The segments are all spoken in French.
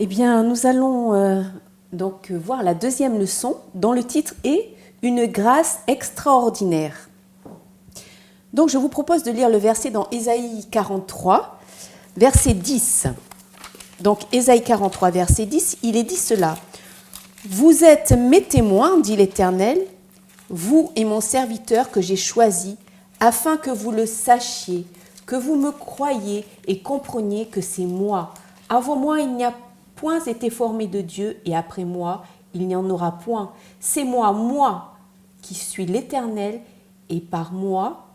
Eh bien, nous allons donc voir la deuxième leçon dont le titre est « Une grâce extraordinaire ». Donc, je vous propose de lire le verset dans Ésaïe 43, verset 10. Donc, Ésaïe 43, verset 10, il est dit cela. « Vous êtes mes témoins, dit l'Éternel, vous et mon serviteur que j'ai choisi, afin que vous le sachiez, que vous me croyiez et compreniez que c'est moi. Avant moi, il n'y a point été formé de Dieu, et après moi, il n'y en aura point. C'est moi, qui suis l'Éternel, et par moi,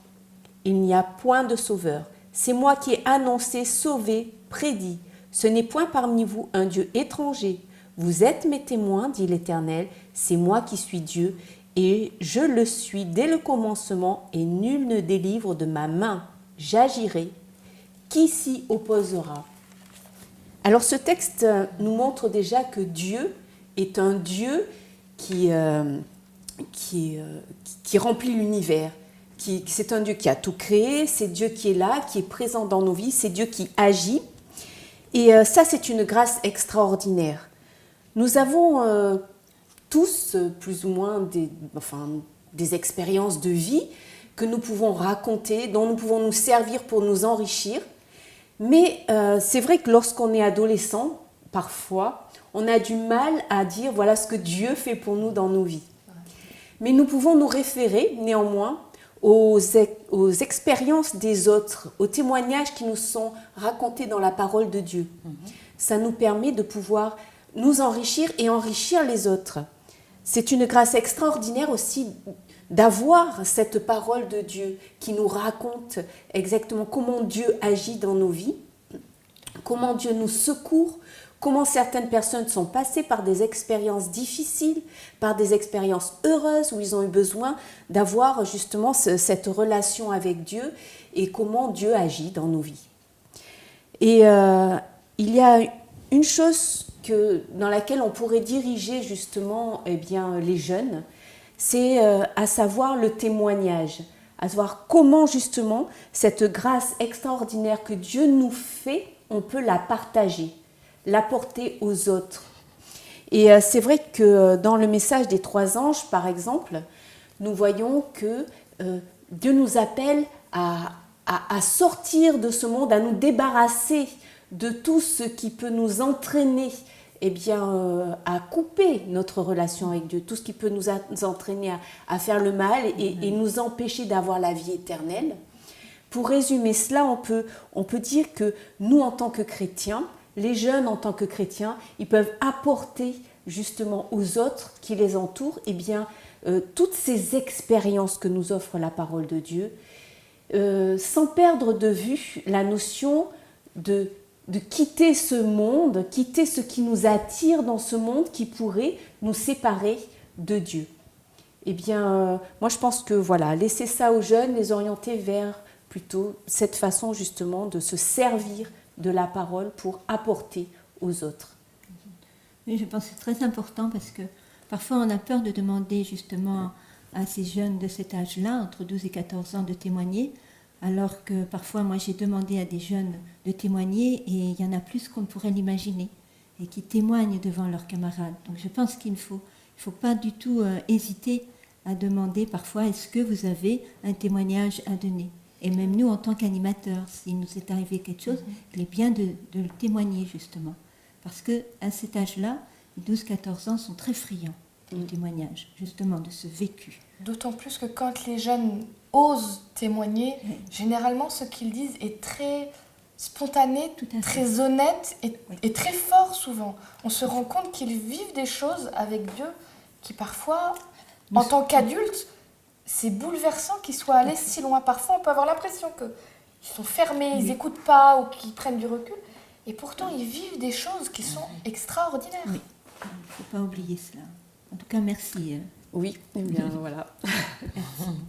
il n'y a point de sauveur. C'est moi qui ai annoncé, sauvé, prédit. Ce n'est point parmi vous un Dieu étranger. Vous êtes mes témoins, dit l'Éternel, c'est moi qui suis Dieu, et je le suis dès le commencement, et nul ne délivre de ma main. J'agirai. Qui s'y opposera ? Alors ce texte nous montre déjà que Dieu est un Dieu qui remplit l'univers. C'est un Dieu qui a tout créé, c'est Dieu qui est là, qui est présent dans nos vies, c'est Dieu qui agit. Et ça, c'est une grâce extraordinaire. Nous avons tous plus ou moins des expériences de vie que nous pouvons raconter, dont nous pouvons nous servir pour nous enrichir. Mais c'est vrai que lorsqu'on est adolescent, parfois, on a du mal à dire voilà ce que Dieu fait pour nous dans nos vies. Mais nous pouvons nous référer néanmoins aux expériences des autres, aux témoignages qui nous sont racontés dans la parole de Dieu. Ça nous permet de pouvoir nous enrichir et enrichir les autres. C'est une grâce extraordinaire aussi d'avoir cette parole de Dieu qui nous raconte exactement comment Dieu agit dans nos vies, comment Dieu nous secourt, comment certaines personnes sont passées par des expériences difficiles, par des expériences heureuses où ils ont eu besoin d'avoir justement cette relation avec Dieu et comment Dieu agit dans nos vies. Et il y a une chose dans laquelle on pourrait diriger justement les jeunes, c'est à savoir le témoignage, à savoir comment justement cette grâce extraordinaire que Dieu nous fait, on peut la partager, l'apporter aux autres. Et c'est vrai que dans le message des 3 anges, par exemple, nous voyons que Dieu nous appelle à sortir de ce monde, à nous débarrasser de tout ce qui peut nous entraîner à couper notre relation avec Dieu, tout ce qui peut nous entraîner à faire le mal et nous empêcher d'avoir la vie éternelle. Pour résumer cela, on peut dire que nous, en tant que chrétiens, les jeunes en tant que chrétiens, ils peuvent apporter justement aux autres qui les entourent toutes ces expériences que nous offre la parole de Dieu, sans perdre de vue la notion de quitter ce monde, quitter ce qui nous attire dans ce monde qui pourrait nous séparer de Dieu. Moi je pense que laisser ça aux jeunes, les orienter vers plutôt cette façon justement de se servir de la parole pour apporter aux autres. Oui, je pense que c'est très important parce que parfois on a peur de demander justement à ces jeunes de cet âge-là, entre 12 et 14 ans, de témoigner, alors que parfois moi j'ai demandé à des jeunes de témoigner et il y en a plus qu'on ne pourrait l'imaginer et qui témoignent devant leurs camarades. Donc je pense qu'il ne faut pas du tout hésiter à demander parfois est-ce que vous avez un témoignage à donner. Et même nous en tant qu'animateurs, s'il nous est arrivé quelque chose, il est bien de le témoigner justement. Parce qu'à cet âge-là, les 12-14 ans sont très friands du témoignage, justement de ce vécu. D'autant plus que quand les jeunes osent témoigner, généralement ce qu'ils disent est très spontané, très honnête et très fort souvent. On se rend compte qu'ils vivent des choses avec Dieu qui parfois, en tant qu'adultes, c'est bouleversant qu'ils soient allés si loin. Parfois on peut avoir l'impression qu'ils sont fermés, ils n'écoutent pas ou qu'ils prennent du recul. Et pourtant ils vivent des choses qui sont extraordinaires. Oui, il ne faut pas oublier cela. En tout cas, merci. Oui, voilà. Merci.